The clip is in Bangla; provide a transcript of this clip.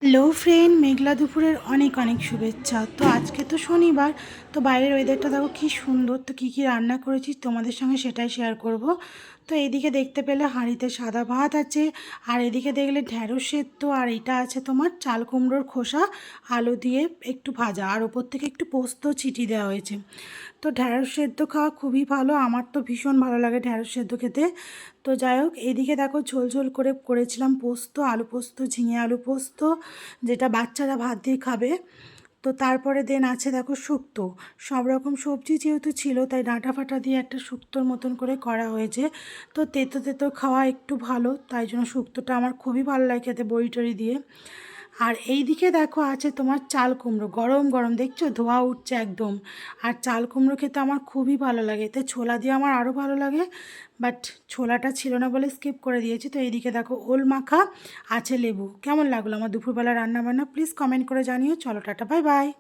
হ্যালো ফ্রেন্ড, মেঘলা দুপুরের অনেক অনেক শুভেচ্ছা। তো আজকে তো শনিবার, তো বাইরের ওয়েদারটা দেখো কী সুন্দর। তো কী কী রান্না করেছি তোমাদের সঙ্গে সেটাই শেয়ার করব। তো এদিকে দেখতে পেলে হাঁড়িতে সাদা ভাত আছে, আর এদিকে দেখলে ঢ্যাঁড়স সেদ্ধ, আর এটা আছে তোমার চাল কুমড়োর খোসা আলু দিয়ে একটু ভাজা, আর ওপর থেকে একটু পোস্ত ছিটি দেওয়া হয়েছে। তো ঢ্যাঁড়স সেদ্ধ খাওয়া খুবই ভালো, আমার তো ভীষণ ভালো লাগে ঢ্যাঁড়স সেদ্ধ খেতে। তো যাই হোক, এইদিকে দেখো ঝোল ঝোল করে করেছিলাম পোস্ত, আলু পোস্ত, ঝিঙে আলু পোস্ত, যেটা বাচ্চারা ভাত দিয়ে খাবে। তো তারপরে দেন আছে দেখো শুক্তো। সব রকম সবজি যেহেতু ছিল, তাই ডাঁটা ফাটা দিয়ে একটা শুক্তোর মতন করে করা হয়েছে। তো তেতো তেতো খাওয়া একটু ভালো, তাই জন্য শুক্তোটা আমার খুবই ভালো লাগে খেতে বড়ি টড়ি দিয়ে। আর এই দিকে দেখো আছে তোমার চাল কুমড়ো, গরম গরম দেখছো ধোয়া উঠছে একদম। আর চাল কুমড়ো খেতে আমার খুবই ভালো লাগে, এতে ছোলা দিয়ে আমার আরও ভালো লাগে, বাট ছোলাটা ছিল না বলে স্কিপ করে দিয়েছি। তো এইদিকে দেখো ওল মাখা, আছে লেবু। কেমন লাগলো আমার দুপুরবেলা রান্না বান্না, প্লিজ কমেন্ট করে জানিও। চলো টাটা, বাই বাই।